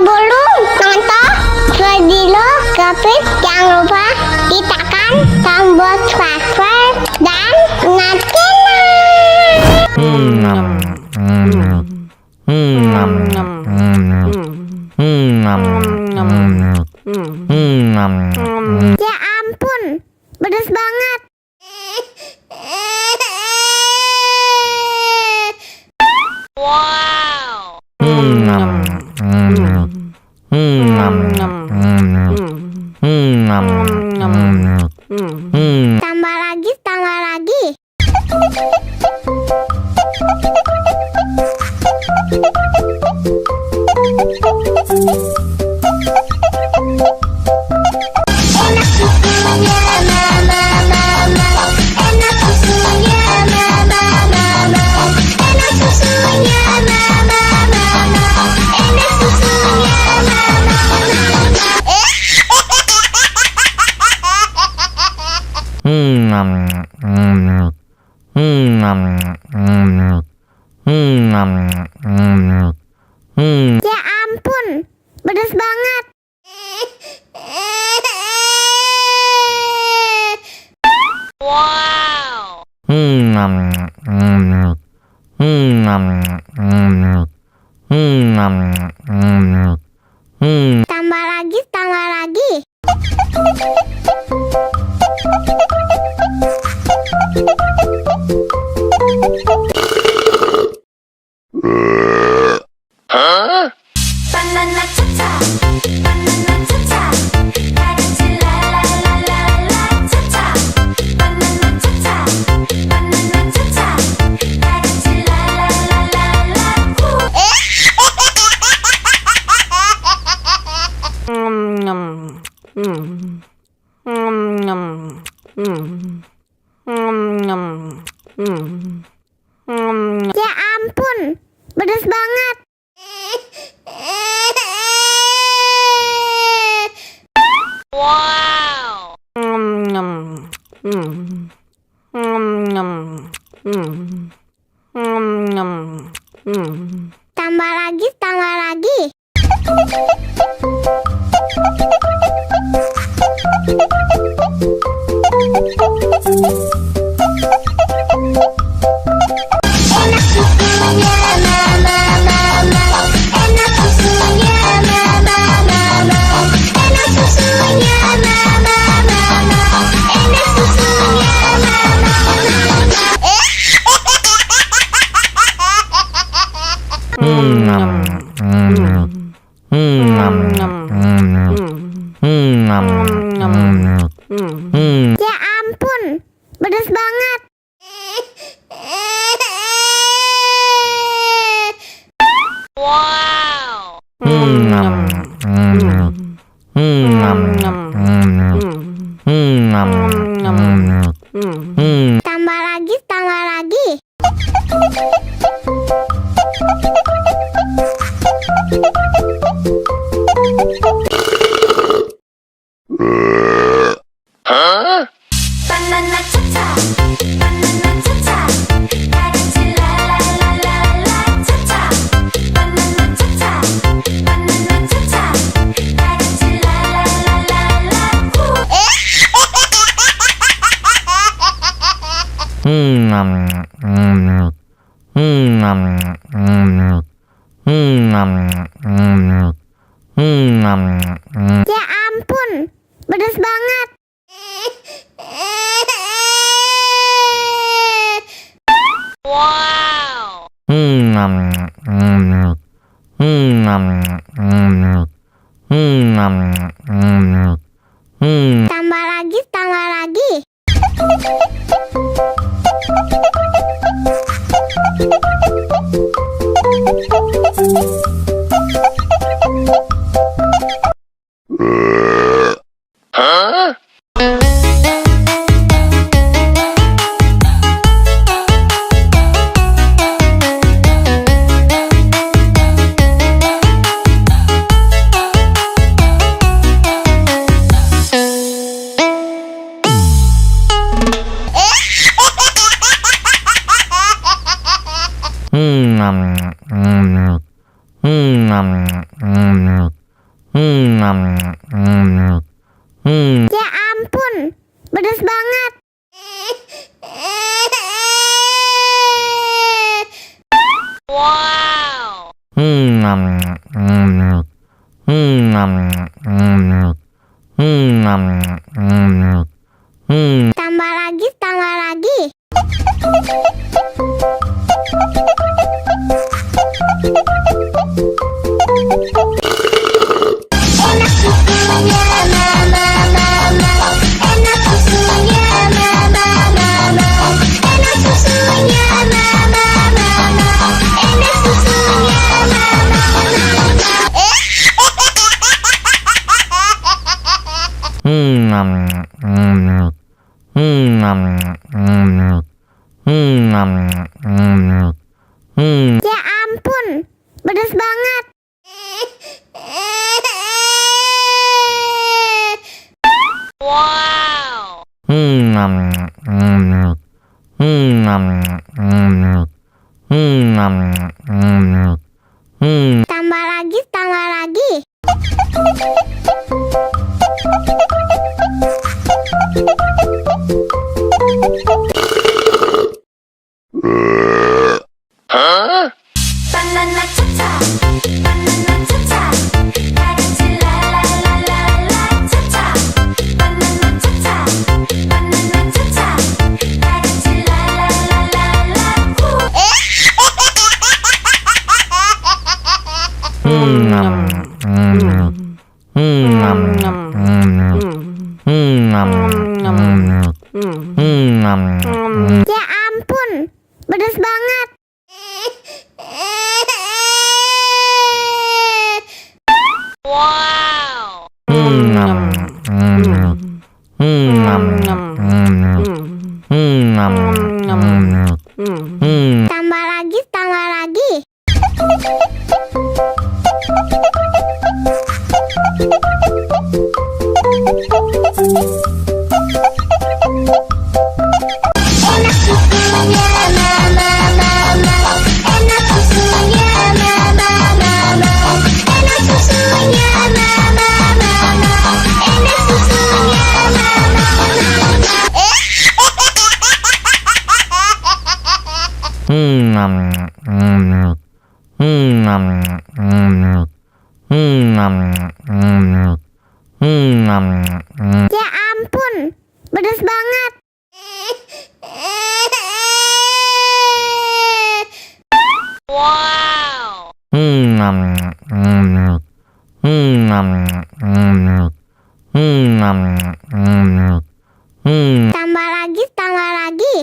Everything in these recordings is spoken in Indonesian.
Sebelum nonton video Kepit, jangan lupa tekan tombol subscribe dan nyalakan. Ya ampun, pedas banget. Wow. Tambah lagi, tambah lagi. Enak susunya mama, enak susunya mama, enak susunya mama, enak susunya Ya ampun, pedas banget. Wow. Tambah lagi, tambah lagi. Banana cha-cha, banana cha-cha, karanci la la la la la cha-cha. Banana cha-cha, banana cha-cha, karanci la la la la la. Ya ampun, pedas banget. Wow. Tambah lagi, tambah lagi. Enak susunya mama, enak susunya mama, enak susunya mama, enak susunya Ya ampun, pedas banget. Wow. Tambah lagi, tambah lagi. Banana cha-cha, banana cha-cha, karanci la la la la la cha-cha. Banana cha-cha, banana cha-cha, karanci la la la la la. Ya ampun, pedas banget. Wow. Tambah lagi, tambah lagi. Tambah lagi, tambah lagi. Enak susunya, mama, mama. Enak susunya, mama, mama. Enak susunya, mama, mama. Enak susunya, mama, Ya ampun, pedas banget. Tambah lagi, tambah lagi. Banana cha-cha, banana cha-cha. 다같이 랄랄랄랄라 cha-cha. Banana cha-cha, banana cha-cha. 다같이 랄랄랄랄라 Ya ampun, pedas banget. Tambah lagi, tambah lagi. Enak susunya, mama, mama. Enak susunya, mama, mama. Enak susunya, mama, mama. Enak susunya, mama, Ya ampun, pedas banget. Tambah lagi, tambah lagi.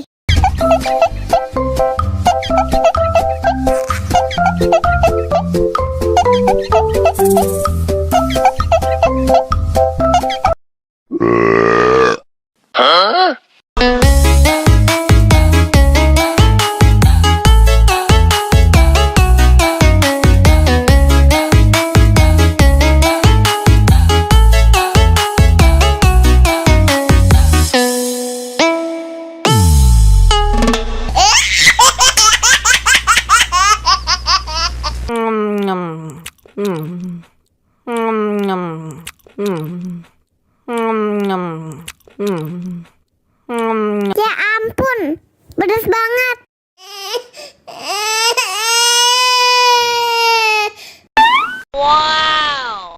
Ya ampun, pedas banget. Wow.